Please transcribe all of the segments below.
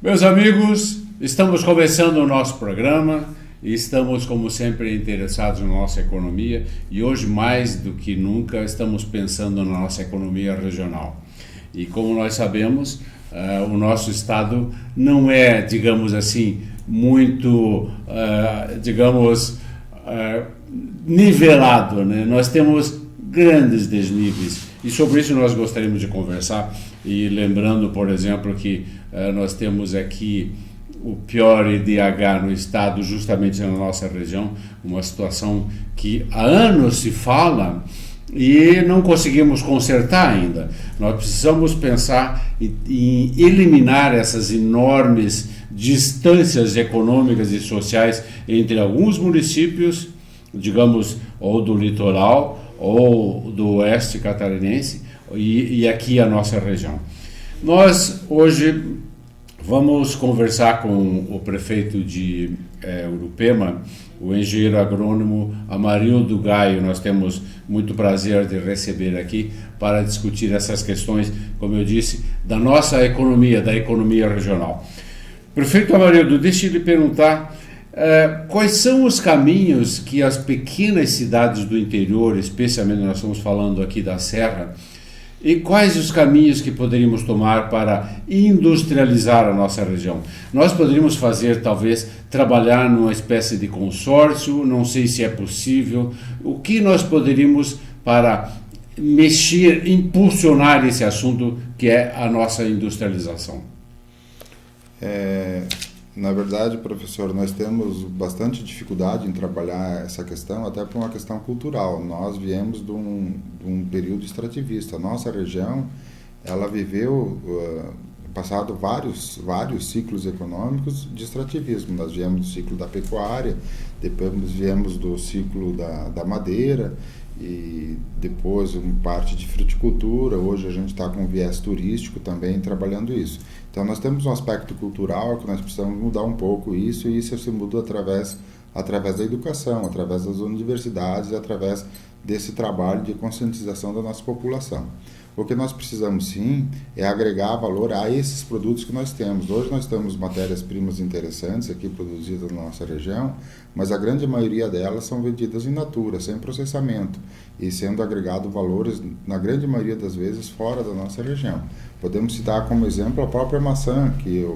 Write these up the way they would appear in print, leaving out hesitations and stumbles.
Meus amigos, estamos começando o nosso programa e estamos, como sempre, interessados na nossa economia e hoje, mais do que nunca, estamos pensando na nossa economia regional. E como nós sabemos, o nosso estado não é, digamos assim, muito, nivelado, né? Nós temos grandes desníveis e sobre isso nós gostaríamos de conversar e lembrando, por exemplo, que nós temos aqui o pior IDH no estado, justamente na nossa região, uma situação que há anos se fala e não conseguimos consertar ainda. Nós precisamos pensar em eliminar essas enormes distâncias econômicas e sociais entre alguns municípios, digamos, ou do litoral ou do oeste catarinense e aqui a nossa região. Nós hoje vamos conversar com o prefeito de Urupema, o engenheiro agrônomo Amarildo Gaio. Nós temos muito prazer de receber aqui para discutir essas questões, como eu disse, da nossa economia, da economia regional. Prefeito Amarildo, deixe eu lhe perguntar quais são os caminhos que as pequenas cidades do interior, especialmente nós estamos falando aqui da Serra, e quais os caminhos que poderíamos tomar para industrializar a nossa região? Nós poderíamos fazer, talvez, trabalhar numa espécie de consórcio, não sei se é possível. O que nós poderíamos para mexer, impulsionar esse assunto que é a nossa industrialização? Na verdade, professor, nós temos bastante dificuldade em trabalhar essa questão, até por uma questão cultural. Nós viemos de um período extrativista. A nossa região, ela viveu, passado vários ciclos econômicos de extrativismo. Nós viemos do ciclo da pecuária, depois viemos do ciclo da madeira, e depois parte de fruticultura. Hoje a gente está com viés turístico também trabalhando isso. Então nós temos um aspecto cultural que nós precisamos mudar um pouco isso, e isso se muda através da educação, através das universidades, através desse trabalho de conscientização da nossa população. O que nós precisamos sim é agregar valor a esses produtos que nós temos. Hoje nós temos matérias-primas interessantes aqui produzidas na nossa região, mas a grande maioria delas são vendidas in natura, sem processamento, e sendo agregado valores, na grande maioria das vezes, fora da nossa região. Podemos citar como exemplo a própria maçã, que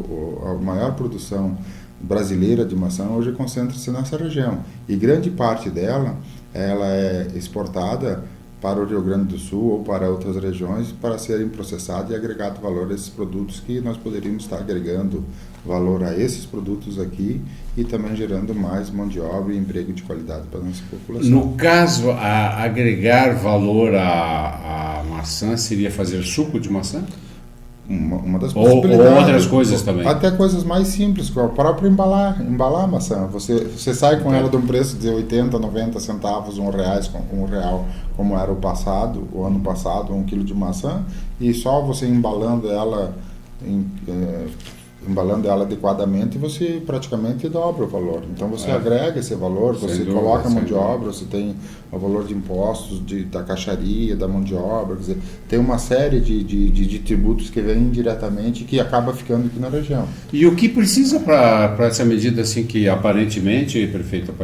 a maior produção brasileira de maçã hoje concentra-se nessa região, e grande parte dela ela é exportada para o Rio Grande do Sul ou para outras regiões para serem processados e agregado valor a esses produtos, que nós poderíamos estar agregando valor a esses produtos aqui e também gerando mais mão de obra e emprego de qualidade para a nossa população. No caso, agregar valor à maçã seria fazer suco de maçã? Uma das possibilidades. Ou outras coisas também. Até coisas mais simples, como a própria embalar a maçã. Você sai com ela de um preço de 80, 90 centavos, R$1, como era o ano passado, 1 quilo de maçã, e só você embalando ela adequadamente, você praticamente dobra o valor. Então você agrega esse valor, você coloca a mão de obra, você tem o valor de impostos, da caixaria, da mão de obra, quer dizer, tem uma série de tributos que vêm diretamente e que acaba ficando aqui na região. E o que precisa para essa medida, assim, que aparentemente, prefeito,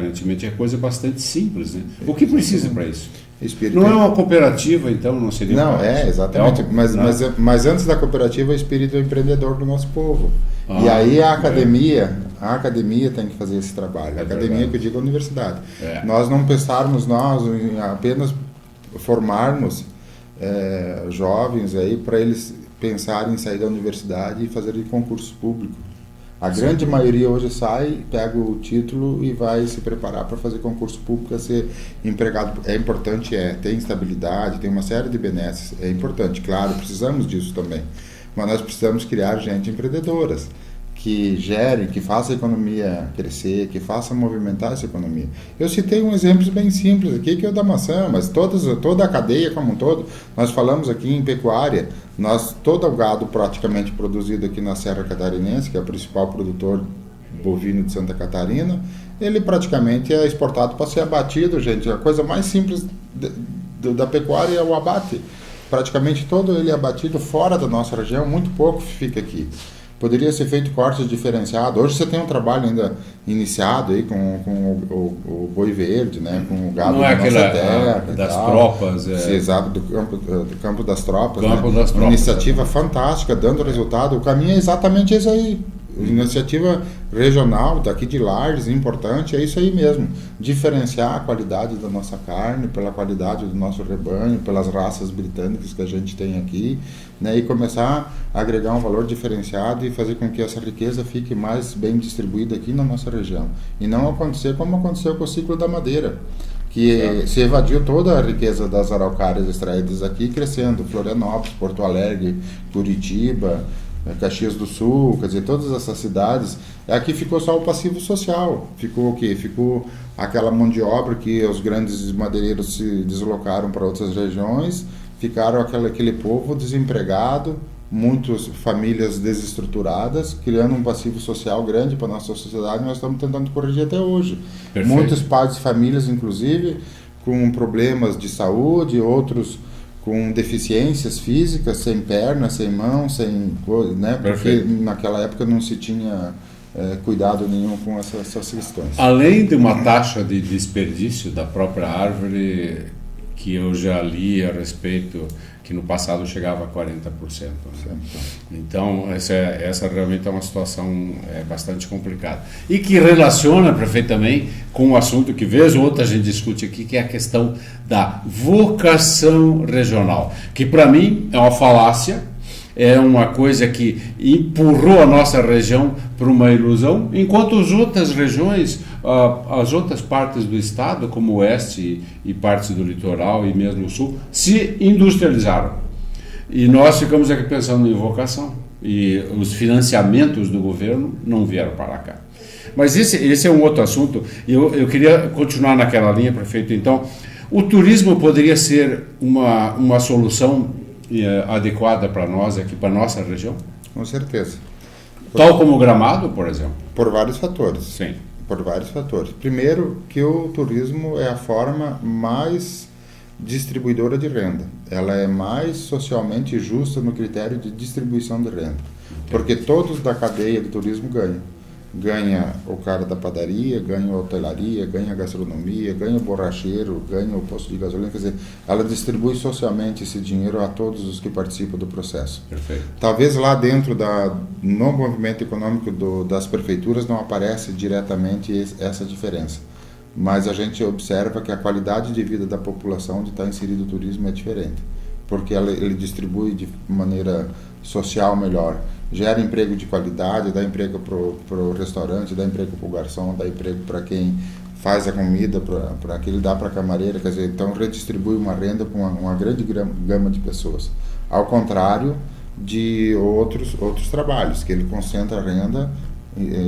é coisa bastante simples, né? O que precisa para isso? Não é uma cooperativa, então, não seria? Não, exatamente. Mas antes da cooperativa, o espírito empreendedor do nosso povo. E aí a academia tem que fazer esse trabalho. A academia, que eu digo, a universidade. Nós não pensarmos em apenas formarmos jovens aí para eles pensarem em sair da universidade e fazerem concurso público. A grande maioria hoje sai, pega o título e vai se preparar para fazer concurso público, para ser empregado. É importante, tem estabilidade, tem uma série de benesses, é importante, claro, precisamos disso também. Mas nós precisamos criar gente empreendedoras, que gere, que faça a economia crescer, que faça movimentar essa economia. Eu citei um exemplo bem simples aqui, que é o da maçã, mas toda a cadeia como um todo. Nós falamos aqui em pecuária, todo o gado praticamente produzido aqui na Serra Catarinense, que é o principal produtor bovino de Santa Catarina, ele praticamente é exportado para ser abatido, gente. A coisa mais simples da pecuária é o abate. Praticamente todo ele é abatido fora da nossa região, muito pouco fica aqui. Poderia ser feito cortes diferenciados. Hoje você tem um trabalho ainda iniciado aí com o boi verde, né? Com o gado não é da nossa aquela terra das tropas. Sim, exato, do campo das tropas. Campo né? das tropas. Uma iniciativa fantástica, dando resultado. O caminho é exatamente esse aí. Iniciativa regional daqui de Lages, importante, é isso aí mesmo, diferenciar a qualidade da nossa carne pela qualidade do nosso rebanho, pelas raças britânicas que a gente tem aqui, né, e começar a agregar um valor diferenciado e fazer com que essa riqueza fique mais bem distribuída aqui na nossa região, e não acontecer como aconteceu com o ciclo da madeira, que se evadiu toda a riqueza das araucárias extraídas aqui, crescendo Florianópolis, Porto Alegre, Curitiba, Caxias do Sul, quer dizer, todas essas cidades, aqui ficou só o passivo social, ficou o quê? Ficou aquela mão de obra que os grandes madeireiros se deslocaram para outras regiões, ficaram aquele povo desempregado, muitas famílias desestruturadas, criando um passivo social grande para a nossa sociedade, nós estamos tentando corrigir até hoje. Perfeito. Muitos pais de famílias, inclusive, com problemas de saúde, outros com deficiências físicas, sem perna, sem mão, sem coisa, né? Porque Perfeito. naquela época não se tinha cuidado nenhum com essas questões. Além de uma taxa de desperdício da própria árvore, que eu já li a respeito, que no passado chegava a 40%. Né? Então, essa realmente é uma situação bastante complicada. E que relaciona, prefeito, também com um assunto que vez ou outra a gente discute aqui, que é a questão da vocação regional, que para mim é uma falácia, é uma coisa que empurrou a nossa região para uma ilusão, enquanto as outras regiões, as outras partes do estado, como o oeste e partes do litoral e mesmo o sul, se industrializaram. E nós ficamos aqui pensando em vocação, e os financiamentos do governo não vieram para cá. Mas esse é um outro assunto, e eu queria continuar naquela linha, prefeito. Então, o turismo poderia ser uma solução adequada para nós aqui, para nossa região? Com certeza. Tal como o Gramado, por exemplo? Por vários fatores. Sim. Por vários fatores. Primeiro, que o turismo é a forma mais distribuidora de renda. Ela é mais socialmente justa no critério de distribuição de renda. Porque todos da cadeia do turismo ganham. Ganha o cara da padaria, ganha a hotelaria, ganha a gastronomia, ganha o borracheiro, ganha o posto de gasolina. Quer dizer, ela distribui socialmente esse dinheiro a todos os que participam do processo. Perfeito. Talvez lá dentro no movimento econômico das prefeituras não aparece diretamente essa diferença. Mas a gente observa que a qualidade de vida da população onde está inserido o turismo é diferente. Porque ele distribui de maneira social melhor. Gera emprego de qualidade, dá emprego para o restaurante, dá emprego para o garçom, dá emprego para quem faz a comida, para quem dá para a camareira, quer dizer, então redistribui uma renda para uma grande gama de pessoas. Ao contrário de outros trabalhos, que ele concentra a renda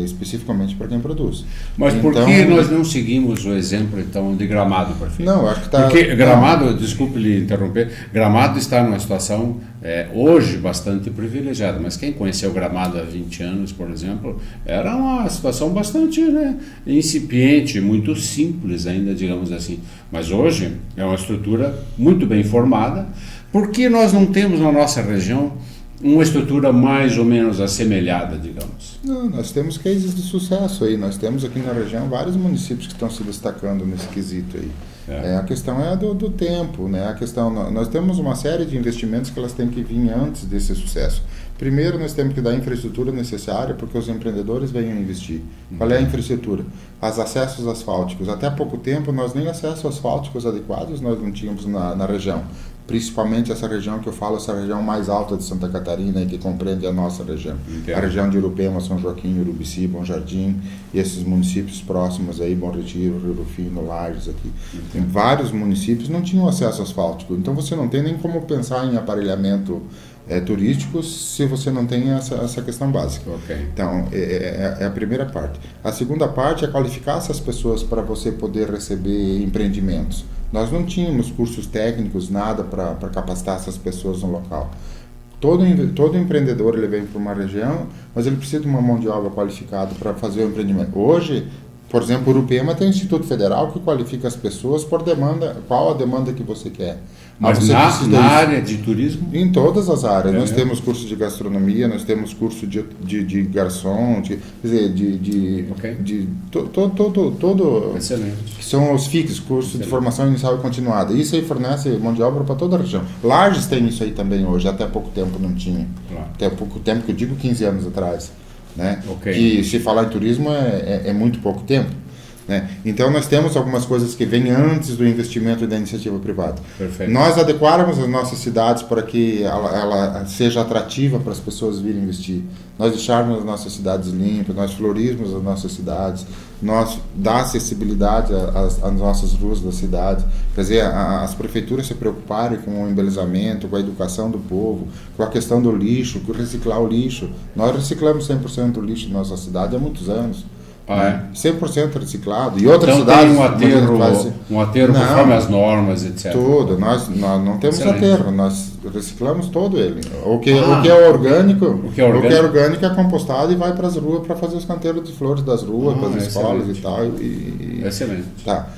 especificamente para quem produz. Mas então, por que nós não seguimos o exemplo, então, de Gramado, prefeito? Não, acho que está... Porque Gramado, desculpe lhe interromper, Gramado está numa situação hoje bastante privilegiada, mas quem conheceu Gramado há 20 anos, por exemplo, era uma situação bastante incipiente, muito simples ainda, digamos assim. Mas hoje é uma estrutura muito bem formada. Por que nós não temos na nossa região uma estrutura mais ou menos assemelhada, digamos? Não, nós temos cases de sucesso aí. Nós temos aqui na região vários municípios que estão se destacando nesse quesito aí. A questão é do tempo, né? A questão, nós temos uma série de investimentos que elas têm que vir antes desse sucesso. Primeiro, nós temos que dar a infraestrutura necessária porque os empreendedores venham investir. Qual é a infraestrutura? Os acessos asfálticos. Até há pouco tempo, nós nem acessos asfálticos adequados nós não tínhamos na região. Principalmente essa região que eu falo, essa região mais alta de Santa Catarina e que compreende a nossa região. Entendo. A região de Urupema, São Joaquim, Urubici, Bom Jardim e esses municípios próximos aí, Bom Retiro, Rio Rufino, Lages aqui. Tem vários municípios não tinham acesso asfáltico, então você não tem nem como pensar em aparelhamento turístico se você não tem essa questão básica. Okay. Então, é a primeira parte. A segunda parte é qualificar essas pessoas para você poder receber empreendimentos. Nós não tínhamos cursos técnicos, nada para capacitar essas pessoas no local. Todo empreendedor ele vem para uma região, mas ele precisa de uma mão de obra qualificada para fazer o empreendimento. Hoje, Por exemplo, Urupema tem um Instituto Federal que qualifica as pessoas por demanda, qual a demanda que você quer. Mas na área de turismo? Em todas as áreas. Nós temos curso de gastronomia, nós temos curso de garçom, quer dizer, todo excelente. Que são os FICs, curso de formação inicial e continuada. Isso aí fornece mão de obra para toda a região. Lages tem isso aí também hoje, até pouco tempo não tinha. Claro. Até pouco tempo, que eu digo 15 anos atrás. Né? Okay. Que se falar em turismo é muito pouco tempo. Né? Então nós temos algumas coisas que vêm antes do investimento da iniciativa privada. Perfeito. Nós adequarmos as nossas cidades para que ela seja atrativa para as pessoas virem investir. Nós deixarmos as nossas cidades limpas, nós florirmos as nossas cidades, nós dar acessibilidade às nossas ruas da cidade. Quer dizer, as prefeituras se preocuparem com o embelezamento, com a educação do povo, com a questão do lixo, com reciclar o lixo. Nós reciclamos 100% do lixo na nossa cidade há muitos anos. 100% reciclado. E outras então cidades... um aterro conforme as normas, etc. Tudo. Nós não temos aterro, nós reciclamos todo ele. O que é orgânico é compostado e vai para as ruas para fazer os canteiros de flores das ruas, para as escolas e tal. Excelente. Tá.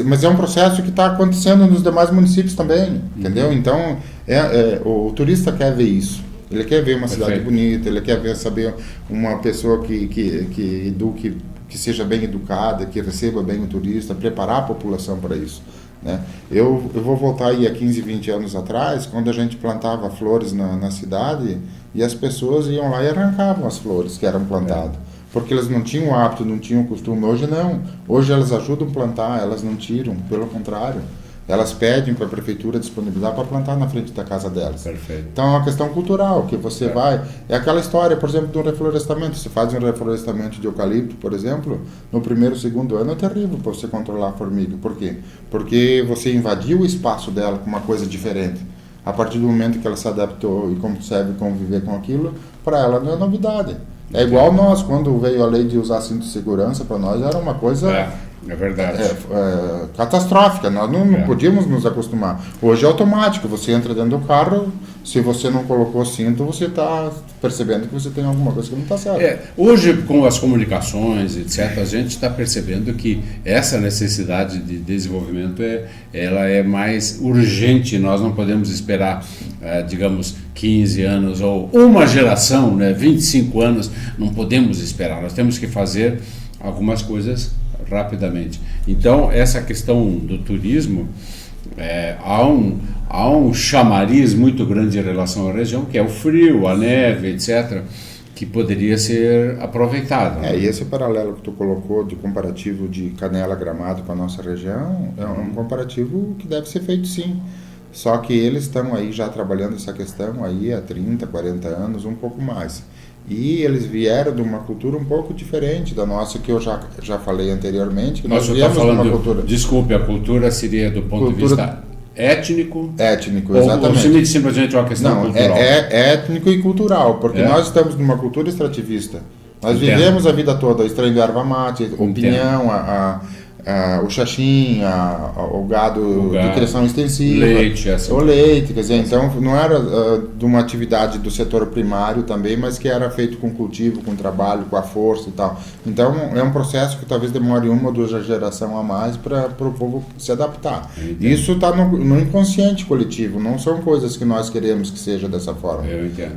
Mas é um processo que está acontecendo nos demais municípios também, entendeu? Então, o turista quer ver isso. Ele quer ver uma cidade bonita, ele quer saber uma pessoa que eduque, que seja bem educada, que receba bem o turista, preparar a população para isso. Né? Eu vou voltar aí a 15, 20 anos atrás, quando a gente plantava flores na cidade e as pessoas iam lá e arrancavam as flores que eram plantadas. Porque elas não tinham o hábito, não tinham o costume. Hoje não. Hoje elas ajudam a plantar, elas não tiram, pelo contrário. Elas pedem para a prefeitura disponibilizar para plantar na frente da casa delas. Perfeito. Então é uma questão cultural, que você vai... É aquela história, por exemplo, de um reflorestamento. Você faz um reflorestamento de eucalipto, por exemplo, no primeiro, segundo ano é terrível para você controlar a formiga. Por quê? Porque você invadiu o espaço dela com uma coisa diferente. A partir do momento que ela se adaptou e consegue conviver com aquilo, para ela não é novidade. É igual nós, quando veio a lei de usar cinto de segurança, para nós era uma coisa... É verdade. Catastrófica, nós não podíamos nos acostumar. Hoje é automático, você entra dentro do carro, se você não colocou cinto, você está percebendo que você tem alguma coisa que não está certa. Hoje, com as comunicações, etc., a gente está percebendo que essa necessidade de desenvolvimento ela é mais urgente. Nós não podemos esperar, digamos, 15 anos ou uma geração, 25 anos, não podemos esperar. Nós temos que fazer algumas coisas rapidamente. Então, essa questão do turismo, há um chamariz muito grande em relação à região, que é o frio, a neve, etc., que poderia ser aproveitado. E esse paralelo que tu colocou de comparativo de Canela, Gramado com a nossa região, é um comparativo que deve ser feito sim. Só que eles estão aí já trabalhando essa questão aí há 30, 40 anos, um pouco mais. E eles vieram de uma cultura um pouco diferente da nossa, que eu já falei anteriormente. Que nós viemos de uma cultura... Desculpe, a cultura seria do ponto de vista étnico? Étnico, exatamente. Ou simplesmente uma questão cultural? É étnico e cultural, porque nós estamos numa cultura extrativista. Nós vivemos a vida toda extraindo erva mate, o pinhão, o xaxim, o gado de criação extensiva, o leite, quer dizer, então não era de uma atividade do setor primário também, mas que era feito com cultivo, com trabalho, com a força e tal. Então é um processo que talvez demore uma ou duas gerações a mais para o povo se adaptar. Isso está no inconsciente coletivo, não são coisas que nós queremos que seja dessa forma.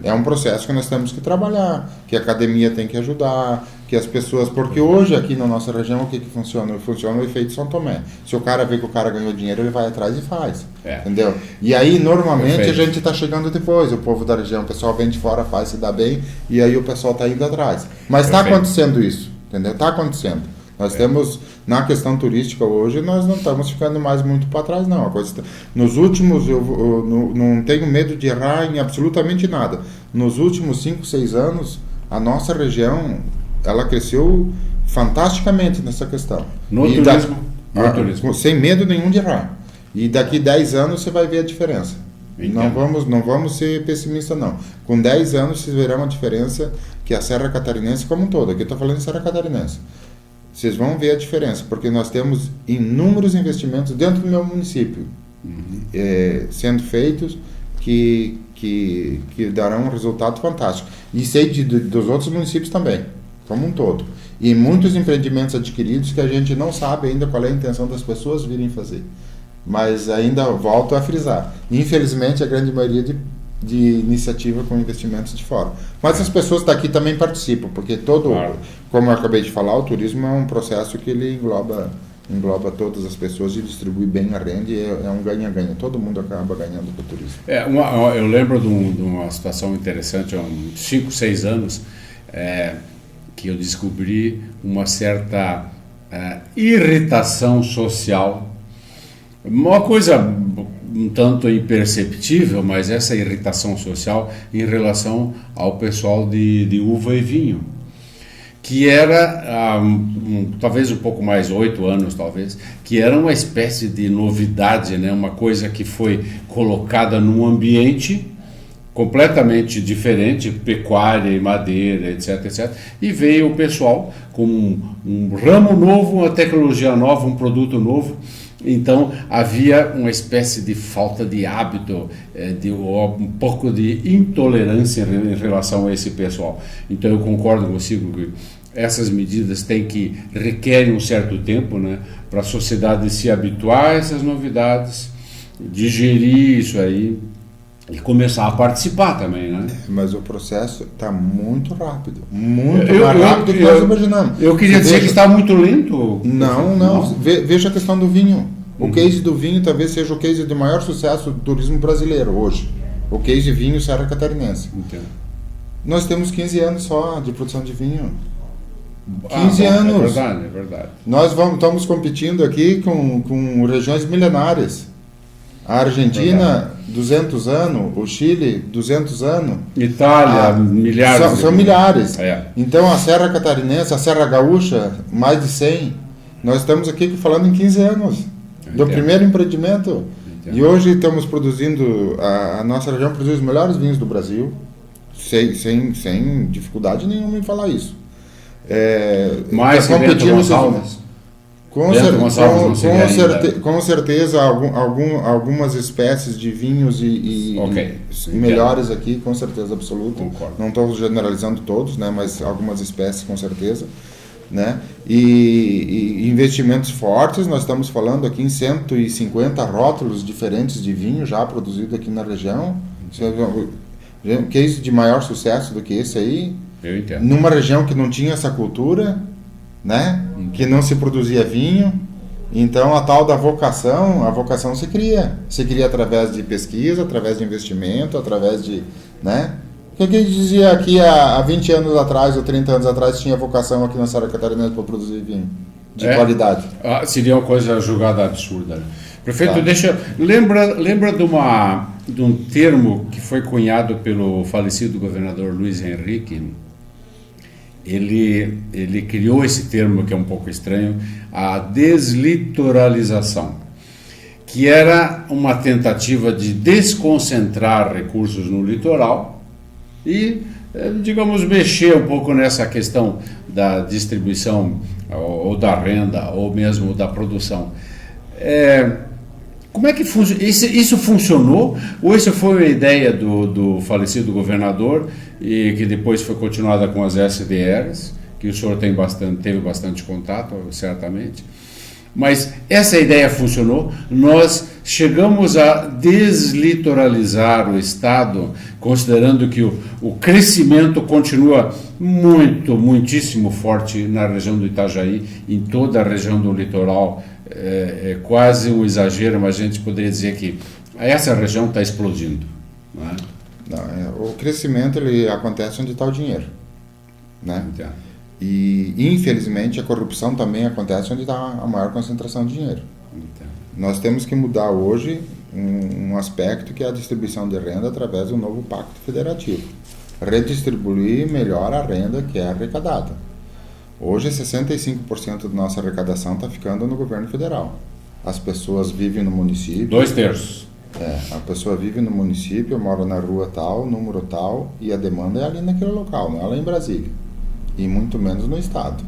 É um processo que nós temos que trabalhar, que a academia tem que ajudar, que as pessoas... Porque hoje aqui na nossa região o que funciona? Funciona o efeito São Tomé. Se o cara vê que o cara ganhou dinheiro, ele vai atrás e faz. Entendeu? E aí, normalmente, a gente está chegando depois. O povo da região, o pessoal vem de fora, faz, se dá bem, e aí o pessoal está indo atrás. Mas está acontecendo isso, entendeu? Está acontecendo. Nós temos, na questão turística hoje, nós não estamos ficando mais muito para trás, não. A coisa nos últimos, eu não tenho medo de errar em absolutamente nada. Nos últimos 5, 6 anos, a nossa região... ela cresceu fantasticamente nessa questão. No turismo. Sem medo nenhum de errar. E daqui 10 anos você vai ver a diferença. Não vamos ser pessimistas, não. Com 10 anos vocês verão a diferença que a Serra Catarinense como um todo. Aqui eu estou falando de Serra Catarinense. Vocês vão ver a diferença, porque nós temos inúmeros investimentos dentro do meu município sendo feitos que darão um resultado fantástico. E sei dos outros municípios também, como um todo. E muitos empreendimentos adquiridos que a gente não sabe ainda qual é a intenção das pessoas virem fazer. Mas ainda volto a frisar, infelizmente a grande maioria de iniciativa com investimentos de fora. Mas as pessoas daqui também participam, porque claro, como eu acabei de falar, o turismo é um processo que ele engloba todas as pessoas e distribui bem a renda, e é um ganha-ganha. Todo mundo acaba ganhando com o turismo. Eu lembro de uma situação interessante, há uns 5, 6 anos, que eu descobri uma certa irritação social, uma coisa um tanto imperceptível, mas essa irritação social em relação ao pessoal de uva e vinho, que era, talvez um pouco mais, 8 anos talvez, que era uma espécie de novidade, né? Uma coisa que foi colocada num ambiente completamente diferente, pecuária e madeira, etc, etc, e veio o pessoal com um ramo novo, uma tecnologia nova, um produto novo. Então havia uma espécie de falta de hábito, um pouco de intolerância em relação a esse pessoal. Então eu concordo consigo que essas medidas requerem um certo tempo, né, para a sociedade se habituar a essas novidades, digerir isso aí e começar a participar também, né? Mas o processo está muito rápido, muito mais rápido do que nós imaginamos. Eu queria dizer que está muito lento. Não. Veja a questão do vinho. O case do vinho talvez seja o case de maior sucesso do turismo brasileiro hoje. O case de vinho Serra Catarinense. Entendo. Nós temos 15 anos só de produção de vinho. 15 anos. É verdade. Nós estamos competindo aqui com regiões milenárias. A Argentina, 200 anos, o Chile, 200 anos. Itália, milhares. São milhares. Então a Serra Catarinense, a Serra Gaúcha, mais de 100. Nós estamos aqui falando em 15 anos do primeiro empreendimento. E hoje estamos produzindo, a nossa região produz os melhores vinhos do Brasil, sem dificuldade nenhuma em falar isso. Mais competindo com certeza algumas espécies de vinhos e melhores aqui, com certeza absoluta. Concordo. Não estou generalizando todos, né, mas algumas espécies com certeza, né? E investimentos fortes, nós estamos falando aqui em 150 rótulos diferentes de vinho já produzido aqui na região. Um case de maior sucesso do que esse aí. Eu entendo. Numa região que não tinha essa cultura, né? Que não se produzia vinho. Então a tal da vocação, a vocação se cria através de pesquisa, através de investimento, através de, né? O que a gente dizia aqui há 20 anos atrás ou 30 anos atrás tinha vocação aqui na Serra Catarinense para produzir vinho de qualidade? Seria uma coisa julgada absurda. Prefeito, lembra de um termo que foi cunhado pelo falecido governador Luiz Henrique? Ele criou esse termo que é um pouco estranho, a deslitoralização, que era uma tentativa de desconcentrar recursos no litoral e, digamos, mexer um pouco nessa questão da distribuição ou da renda ou mesmo da produção. Como é que isso funcionou? Ou isso foi uma ideia do falecido governador e que depois foi continuada com as SDRs, que o senhor teve bastante contato, certamente. Mas essa ideia funcionou. Nós chegamos a deslitoralizar o Estado, considerando que o crescimento continua muitíssimo forte na região do Itajaí, em toda a região do litoral. É quase um exagero, mas a gente poderia dizer que essa região está explodindo. Não é? O crescimento ele acontece onde está o dinheiro, né? Entendo. E infelizmente a corrupção também acontece onde está a maior concentração de dinheiro. Entendo. Nós temos que mudar hoje um aspecto que é a distribuição de renda através do novo Pacto Federativo. Redistribuir melhor a renda que é arrecadada. Hoje 65% da nossa arrecadação está ficando no governo federal. As pessoas vivem no município. 2/3. A pessoa vive no município, mora na rua tal, número tal, e a demanda é ali naquele local, não é lá em Brasília. E muito menos no estado.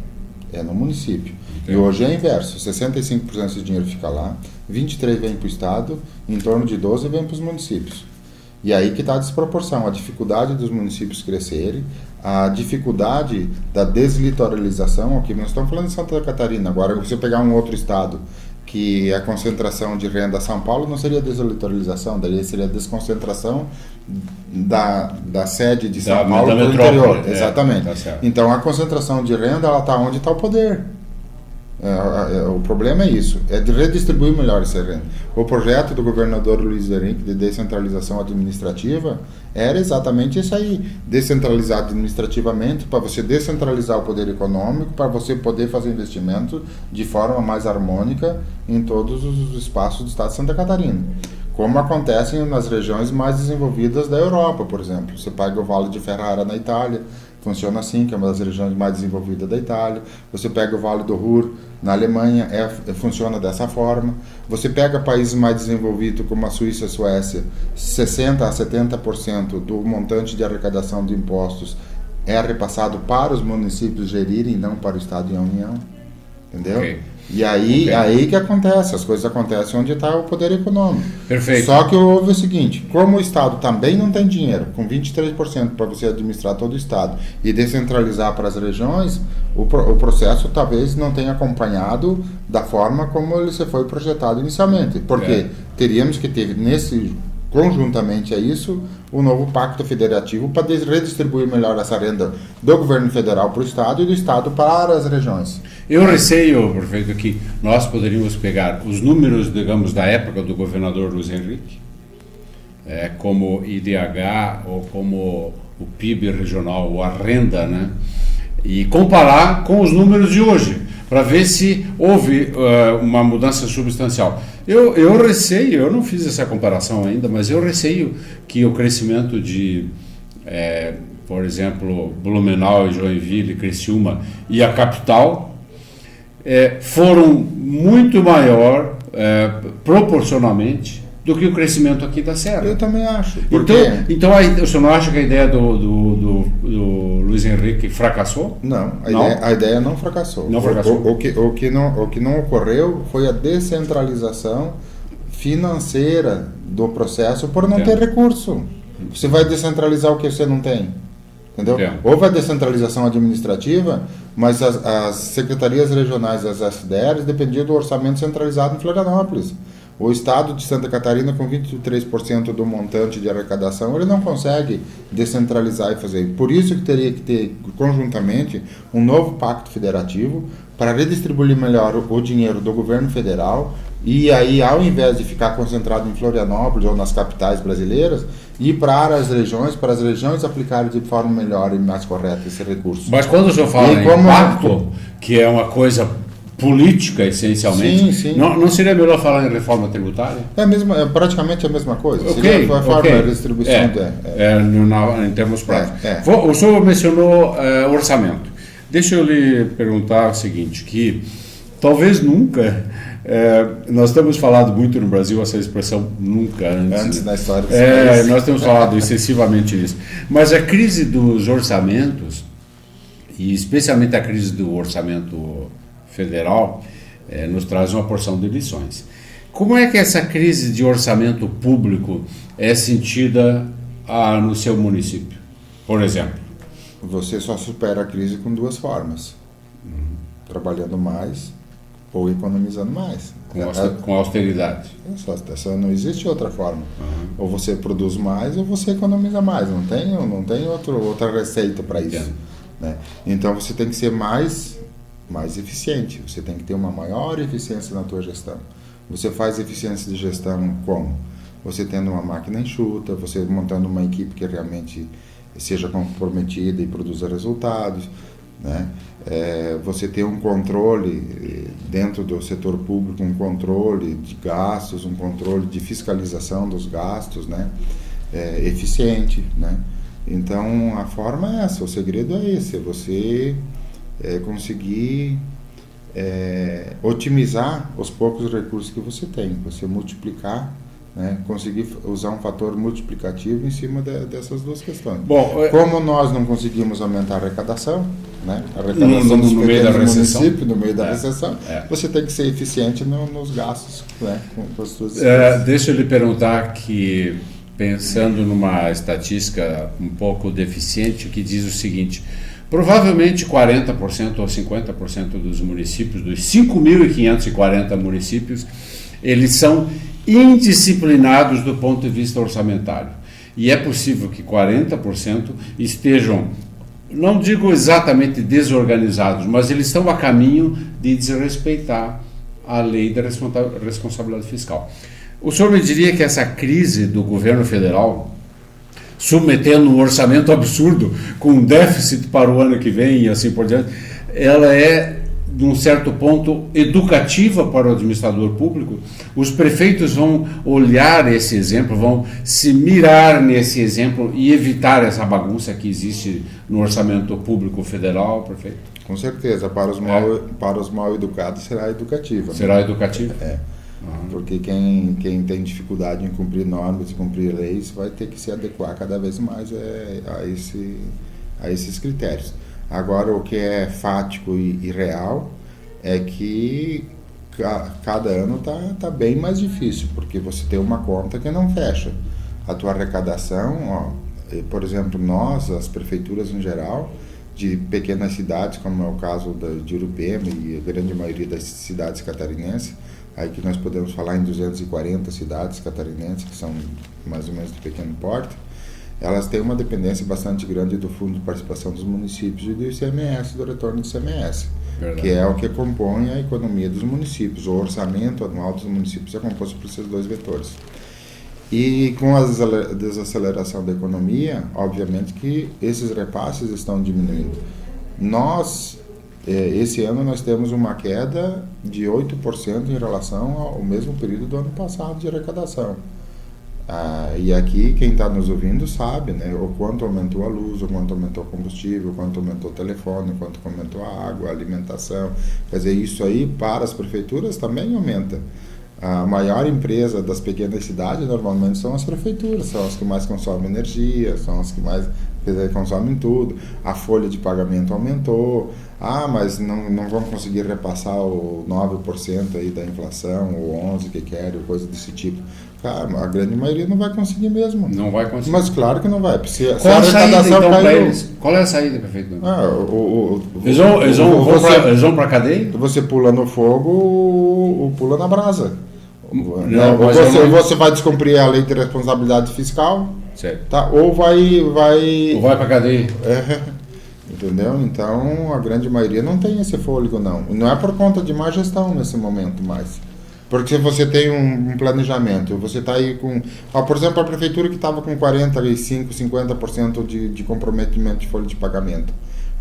É no município. Entendi. E hoje é o inverso. 65% do dinheiro fica lá, 23% vem para o estado, em torno de 12% vem para os municípios. E aí que está a desproporção, a dificuldade dos municípios crescerem, a dificuldade da deslitoralização. Aqui nós estamos falando de Santa Catarina. Agora, se você pegar um outro estado que a concentração de renda, São Paulo, não seria deslitoralização, daí seria desconcentração da sede de São Paulo para o interior. Exatamente. Tá, então, a concentração de renda, ela está onde está o poder. O problema é isso, é de redistribuir melhor essa renda. O projeto do governador Luiz Henrique de descentralização administrativa era exatamente isso aí, descentralizar administrativamente, para você descentralizar o poder econômico, para você poder fazer investimento de forma mais harmônica em todos os espaços do estado de Santa Catarina, como acontece nas regiões mais desenvolvidas da Europa, por exemplo. Você pega o Vale de Ferrara na Itália, funciona assim, que é uma das regiões mais desenvolvidas da Itália. Você pega o Vale do Ruhr na Alemanha, funciona dessa forma. Você pega países mais desenvolvidos como a Suíça e a Suécia, 60% a 70% do montante de arrecadação de impostos é repassado para os municípios gerirem, não para o Estado e a União. Entendeu? Okay. E aí que acontece, as coisas acontecem onde está o poder econômico. Perfeito. Só que houve o seguinte, como o Estado também não tem dinheiro, com 23% para você administrar todo o Estado e descentralizar para as regiões, o processo talvez não tenha acompanhado da forma como ele se foi projetado inicialmente. Porque teríamos que ter conjuntamente a isso, o novo pacto federativo para redistribuir melhor essa renda do governo federal para o Estado e do Estado para as regiões. Eu receio, prefeito, que nós poderíamos pegar os números, digamos, da época do governador Luiz Henrique, como IDH ou como o PIB regional, ou a renda, né? E comparar com os números de hoje, para ver se houve uma mudança substancial. Eu receio, eu não fiz essa comparação ainda, mas eu receio que o crescimento de, por exemplo, Blumenau, Joinville, Criciúma e a capital foram muito maior proporcionalmente do que o crescimento aqui da Serra. Eu também acho. Então o senhor não acha que a ideia do Luiz Henrique fracassou? Não, a ideia não fracassou. Não fracassou. O que não ocorreu foi a descentralização financeira do processo por não ter recurso. Você vai descentralizar o que você não tem. Entendeu? Houve a descentralização administrativa, mas as secretarias regionais, as SDRs, dependiam do orçamento centralizado em Florianópolis. O estado de Santa Catarina, com 23% do montante de arrecadação, ele não consegue descentralizar e fazer. Por isso que teria que ter, conjuntamente, um novo pacto federativo para redistribuir melhor o dinheiro do governo federal e aí, ao invés de ficar concentrado em Florianópolis ou nas capitais brasileiras, ir para as regiões aplicarem de forma melhor e mais correta esse recurso. Mas quando o senhor fala em pacto, que é uma coisa política, essencialmente, sim. Não seria melhor falar em reforma tributária? É praticamente a mesma coisa. Seria a forma de redistribuição. Em termos práticos. O senhor mencionou orçamento. Deixa eu lhe perguntar o seguinte, que talvez nunca, nós temos falado muito no Brasil essa expressão nunca antes na história do país. Nós temos falado excessivamente nisso, mas a crise dos orçamentos, e especialmente a crise do orçamento federal, nos traz uma porção de lições. Como é que essa crise de orçamento público é sentida no seu município, por exemplo? Você só supera a crise com duas formas: trabalhando mais ou economizando mais. Com austeridade. Só não existe outra forma. Ou você produz mais ou você economiza mais. Não tem outra receita para isso. Né? Então você tem que ser mais eficiente. Você tem que ter uma maior eficiência na tua gestão. Você faz eficiência de gestão como? Você tendo uma máquina enxuta, você montando uma equipe que realmente seja comprometida e produza resultados, né? Você ter um controle dentro do setor público, um controle de gastos, um controle de fiscalização dos gastos, né? Eficiente, né? Então a forma é essa, o segredo é esse, é você conseguir otimizar os poucos recursos que você tem, você multiplicar, né, conseguir usar um fator multiplicativo em cima dessas duas questões. Como nós não conseguimos aumentar a arrecadação, né, a arrecadação dos pequenos municípios no meio da recessão, você tem que ser eficiente nos gastos, né, com as suas despesas. Deixa eu lhe perguntar que pensando numa estatística um pouco deficiente que diz o seguinte: provavelmente 40% ou 50% dos municípios, dos 5.540 municípios, eles são indisciplinados do ponto de vista orçamentário. E é possível que 40% estejam, não digo exatamente desorganizados, mas eles estão a caminho de desrespeitar a lei da responsabilidade fiscal. O senhor me diria que essa crise do governo federal, submetendo um orçamento absurdo, com déficit para o ano que vem e assim por diante, ela é, de um certo ponto, educativa para o administrador público? Os prefeitos vão olhar esse exemplo, vão se mirar nesse exemplo e evitar essa bagunça que existe no orçamento público federal, prefeito? Com certeza, para os mal educados será educativa. Será educativa? Porque quem tem dificuldade em cumprir normas e cumprir leis vai ter que se adequar cada vez mais a esses critérios. Agora, o que é fático e real é que cada ano tá bem mais difícil, porque você tem uma conta que não fecha. A tua arrecadação, por exemplo, nós, as prefeituras em geral, de pequenas cidades, como é o caso de Urupema e a grande maioria das cidades catarinenses, aí que nós podemos falar em 240 cidades catarinenses, que são mais ou menos de pequeno porte, elas têm uma dependência bastante grande do Fundo de Participação dos Municípios e do ICMS, do retorno do ICMS, que é o que compõe a economia dos municípios. O orçamento anual dos municípios é composto por esses dois vetores. E com a desaceleração da economia, obviamente que esses repasses estão diminuindo. Esse ano nós temos uma queda de 8% em relação ao mesmo período do ano passado de arrecadação. E aqui quem está nos ouvindo sabe, né, o quanto aumentou a luz, o quanto aumentou o combustível, o quanto aumentou o telefone, o quanto aumentou a água, a alimentação. Quer dizer, isso aí para as prefeituras também aumenta. A maior empresa das pequenas cidades normalmente são as prefeituras, são as que mais consomem energia, são as que mais consomem tudo. A folha de pagamento aumentou, mas não vão conseguir repassar o 9% aí da inflação, ou 11% que querem, ou coisa desse tipo. Cara, a grande maioria não vai conseguir mesmo. Não vai conseguir. Mas claro que não vai. Qual a saída então para eles? Qual é a saída, prefeito? Eles vão para a cadeia? Você pula no fogo ou pula na brasa. Não, você vai descumprir a lei de responsabilidade fiscal, certo. Tá? Ou vai para a cadeia. Entendeu? Então a grande maioria não tem esse fôlego, não. E não é por conta de má gestão nesse momento mais. Porque se você tem um planejamento, você está aí com... por exemplo, a prefeitura que estava com 45%, 50% de comprometimento de folha de pagamento,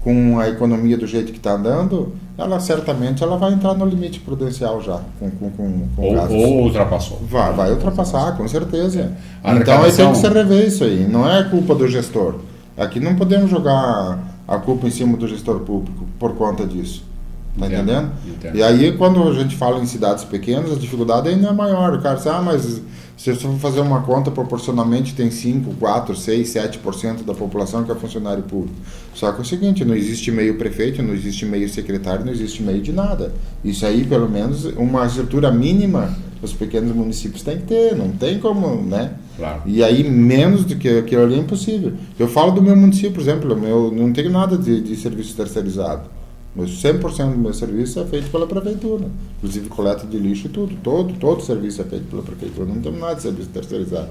com a economia do jeito que está andando, ela certamente vai entrar no limite prudencial já, com gastos. Ou ultrapassou. Vai ultrapassar, com certeza. Então aí tem que se rever isso aí. Não é culpa do gestor. Aqui não podemos jogar a culpa em cima do gestor público por conta disso. Tá entendendo? Entendo. E aí, quando a gente fala em cidades pequenas, a dificuldade ainda é maior. O cara diz, mas se eu for fazer uma conta, proporcionalmente tem 5, 4, 6, 7% da população que é funcionário público. Só que é o seguinte, não existe meio prefeito, não existe meio secretário, não existe meio de nada. Isso aí, pelo menos, uma estrutura mínima os pequenos municípios têm que ter, não tem como, né? Claro. E aí, menos do que aquilo ali é impossível. Eu falo do meu município, por exemplo, eu não tenho nada de serviço terceirizado. Mas 100% do meu serviço é feito pela prefeitura, inclusive coleta de lixo e tudo, todo serviço é feito pela prefeitura, não tem nada de serviço terceirizado.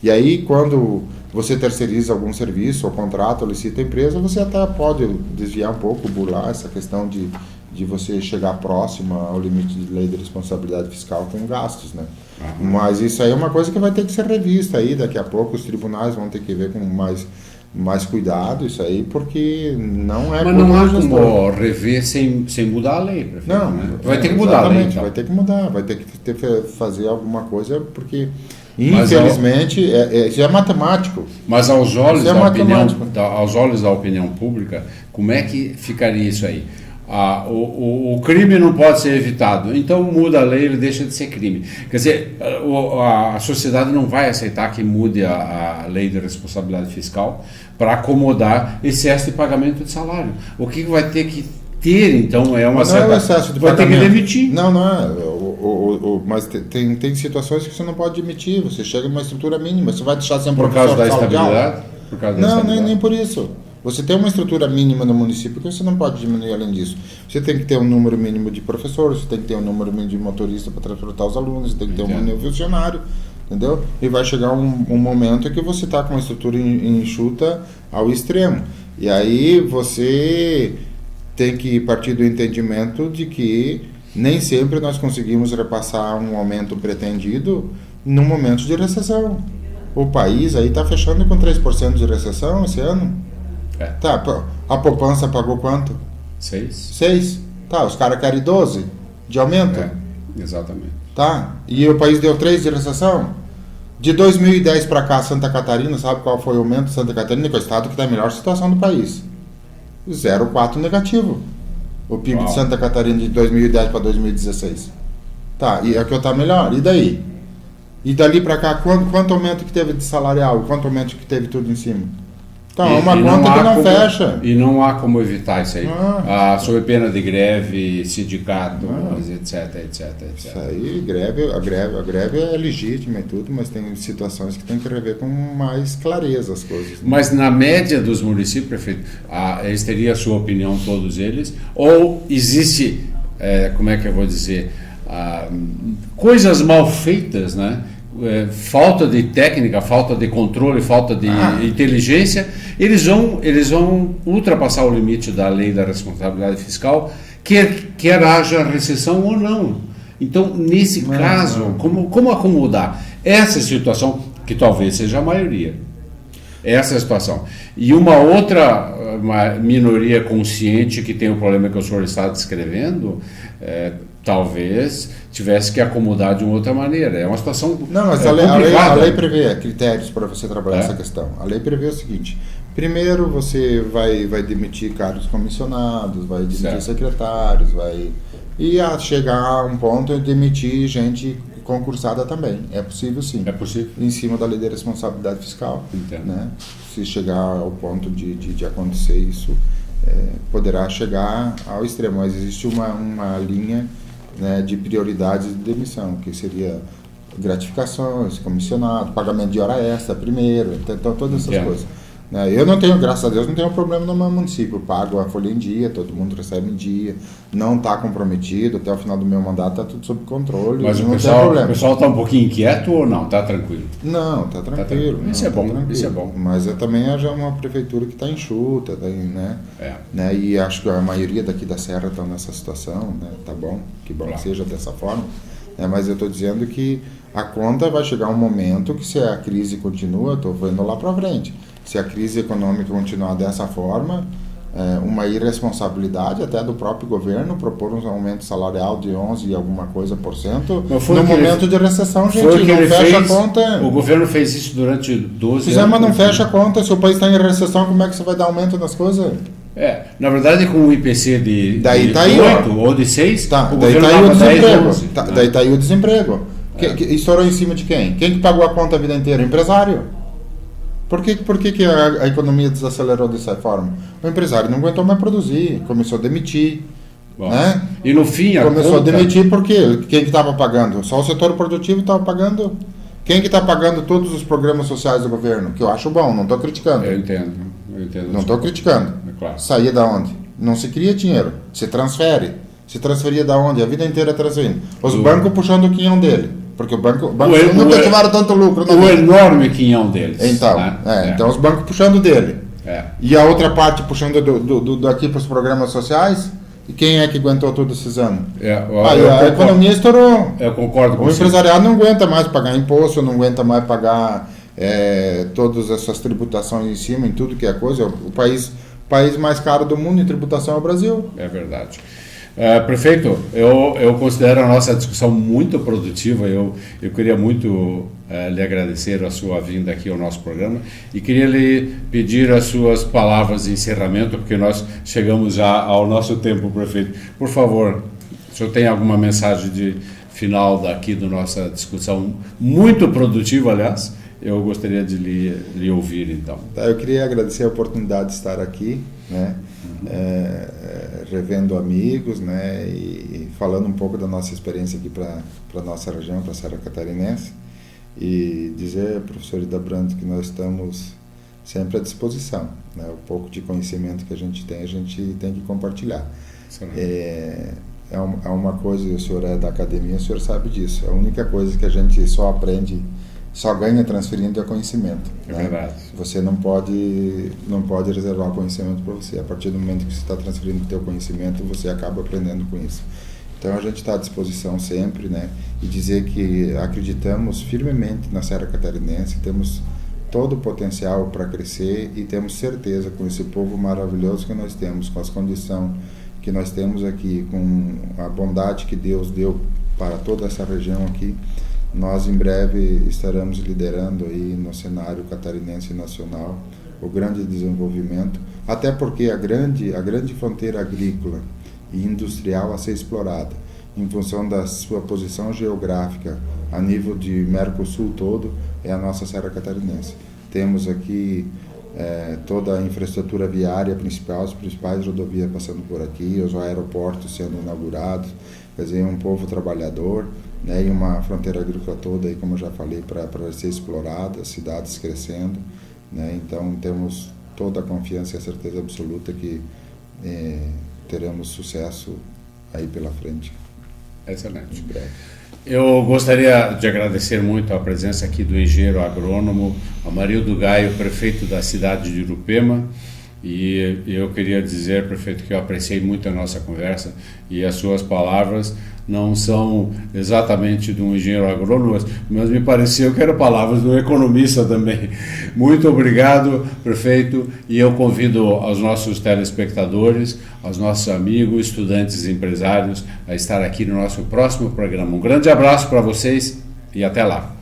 E aí, quando você terceiriza algum serviço, ou contrata, ou licita a empresa, você até pode desviar um pouco, burlar essa questão de você chegar próximo ao limite de lei de responsabilidade fiscal com gastos, né? Mas isso aí é uma coisa que vai ter que ser revista aí, daqui a pouco os tribunais vão ter que ver com mais cuidado isso aí, porque não é... Mas não há como rever sem mudar a lei, prefeito, não, né? Vai ter que mudar a lei, então. Vai ter que mudar, vai ter que fazer alguma coisa, porque infelizmente isso é matemático. Mas aos olhos da opinião pública, como é que ficaria isso aí? O crime não pode ser evitado, então muda a lei, ele deixa de ser crime. Quer dizer, a sociedade não vai aceitar que mude a lei de responsabilidade fiscal para acomodar excesso de pagamento de salário. O que vai ter que ter, então, é uma certa... Não é o excesso de vai pagamento. Ter que demitir. Não é. Mas tem situações que você não pode admitir. Você chega em uma estrutura mínima. Você vai deixar sem um Por professor causa da de sala de aula? estabilidade? Por causa da Não, estabilidade? nem por isso. Você tem uma estrutura mínima no município que você não pode diminuir além disso. Você tem que ter um número mínimo de professores, você tem que ter um número mínimo de motoristas para transportar os alunos, você tem que ter um número de funcionário, entendeu? E vai chegar um momento que você está com uma estrutura enxuta ao extremo. E aí você tem que partir do entendimento de que nem sempre nós conseguimos repassar um aumento pretendido num momento de recessão. O país aí está fechando com 3% de recessão esse ano. Tá, a poupança pagou quanto? 6. Tá, os caras querem 12 de aumento. Exatamente. Tá, e o país deu 3 de recessão. De 2010 para cá, Santa Catarina, sabe qual foi o aumento de Santa Catarina? Que é o estado que está em melhor situação do país. 0,4 negativo. O PIB de Santa Catarina de 2010 para 2016. Tá, e aqui está melhor. E daí? E dali para cá, quanto aumento que teve de salarial? Quanto aumento que teve tudo em cima? Então, é uma conta que não fecha. E não há como evitar isso aí. Sob pena de greve, sindicato, etc. Isso aí, a greve é legítima e tudo, mas tem situações que tem que rever com mais clareza as coisas. Né? Mas na média dos municípios, prefeito, eles teriam a sua opinião, todos eles? Ou existe, como é que eu vou dizer, coisas mal feitas, né? Falta de técnica, falta de controle, falta de inteligência, eles vão ultrapassar o limite da lei da responsabilidade fiscal, quer haja recessão ou não. Então, nesse caso, como acomodar essa situação, que talvez seja a maioria, essa é a situação. E uma minoria consciente que tem o problema que o senhor está descrevendo, talvez tivesse que acomodar de uma outra maneira. É uma situação Não, mas a lei prevê critérios para você trabalhar essa questão. A lei prevê o seguinte: primeiro você vai demitir cargos comissionados, vai demitir secretários, e a chegar a um ponto de demitir gente concursada também. É possível, sim. É possível. Em cima da lei da responsabilidade fiscal. Entendo. Né? Se chegar ao ponto de acontecer isso, poderá chegar ao extremo. Mas existe uma linha, né, de prioridades de demissão, que seria gratificações, comissionado, pagamento de hora extra primeiro, então todas essas coisas. Né? Eu não tenho, graças a Deus, não tenho problema no meu município. Eu pago a folha em dia, todo mundo recebe em dia, não está comprometido, até o final do meu mandato está tudo sob controle. Mas não o pessoal está um pouquinho inquieto ou não? Está tranquilo? Não, está tranquilo. Isso é bom, isso é bom. Mas também já uma prefeitura que está enxuta, né? Né? E acho que a maioria daqui da Serra está nessa situação, né? Tá bom, que bom que seja dessa forma. Mas eu estou dizendo que a conta vai chegar um momento que, se a crise continua, estou vendo lá para frente, se a crise econômica continuar dessa forma, uma irresponsabilidade até do próprio governo propor um aumento salarial de 11 e alguma coisa por cento no momento de recessão, gente, não fecha a conta. O governo fez isso durante 12 anos. Mas não fecha a conta. Se o país está em recessão, como é que você vai dar aumento nas coisas? Na verdade, com o IPC de 8 ou de 6, o governo daí está aí o desemprego. 10, 11. Daí está aí o desemprego. Estourou em cima de quem? Quem que pagou a conta a vida inteira? O empresário. Por que a economia desacelerou dessa forma? O empresário não aguentou mais produzir, começou a demitir. Né? E no fim começou a demitir porque quem que estava pagando? Só o setor produtivo estava pagando. Quem que está pagando todos os programas sociais do governo? Que eu acho bom, não estou criticando. Eu entendo. Não estou criticando. Claro. Saía da onde? Não se cria dinheiro, se transfere. Se transferia da onde? A vida inteira transferindo. Os bancos puxando o quinhão dele. Porque o banco nunca tiveram tanto lucro. O enorme quinhão deles. Então, né? Então os bancos puxando dele. E a outra parte puxando daqui para os programas sociais. E quem é que aguentou todos esses anos? A economia estourou. Eu concordo com você. O empresariado não aguenta mais pagar imposto, não aguenta mais pagar todas essas tributações em cima, em tudo que é coisa. O país mais caro do mundo em tributação é o Brasil. É verdade. Prefeito, eu considero a nossa discussão muito produtiva. Eu queria muito lhe agradecer a sua vinda aqui ao nosso programa e queria lhe pedir as suas palavras de encerramento, porque nós chegamos já ao nosso tempo, prefeito. Por favor, o senhor tem alguma mensagem de final daqui da nossa discussão, muito produtiva, aliás, eu gostaria de lhe ouvir, então. Eu queria agradecer a oportunidade de estar aqui, né? Revendo amigos, né? E falando um pouco da nossa experiência aqui para a nossa região, para a Serra Catarinense, e dizer, professor Ida Brandt, que nós estamos sempre à disposição, né? O pouco de conhecimento que a gente tem que compartilhar. É uma coisa, o senhor é da academia, o senhor sabe disso. A única coisa que a gente só aprende, só ganha transferindo é conhecimento. É né? verdade. Você não pode reservar conhecimento para você. A partir do momento que você está transferindo o teu conhecimento, você acaba aprendendo com isso. Então a gente está à disposição sempre, né? E dizer que acreditamos firmemente na Serra Catarinense, temos todo o potencial para crescer e temos certeza com esse povo maravilhoso que nós temos, com as condições que nós temos aqui, com a bondade que Deus deu para toda essa região aqui, nós em breve estaremos liderando aí no cenário catarinense e nacional o grande desenvolvimento, até porque a grande fronteira agrícola e industrial a ser explorada, em função da sua posição geográfica a nível de Mercosul todo, é a nossa Serra Catarinense. Temos aqui toda a infraestrutura viária principal, as principais rodovias passando por aqui, os aeroportos sendo inaugurados, quer dizer, um povo trabalhador, né, e uma fronteira agrícola toda, aí, como eu já falei, para ser explorada, cidades crescendo, né, então temos toda a confiança e a certeza absoluta que teremos sucesso aí pela frente. Excelente. Eu gostaria de agradecer muito a presença aqui do engenheiro agrônomo Amarildo Gaio, prefeito da cidade de Urupema, e eu queria dizer, prefeito, que eu apreciei muito a nossa conversa e as suas palavras não são exatamente de um engenheiro agrônomo, mas me pareceu que eram palavras de um economista também. Muito obrigado, prefeito, e eu convido aos nossos telespectadores, aos nossos amigos, estudantes e empresários a estar aqui no nosso próximo programa. Um grande abraço para vocês e até lá.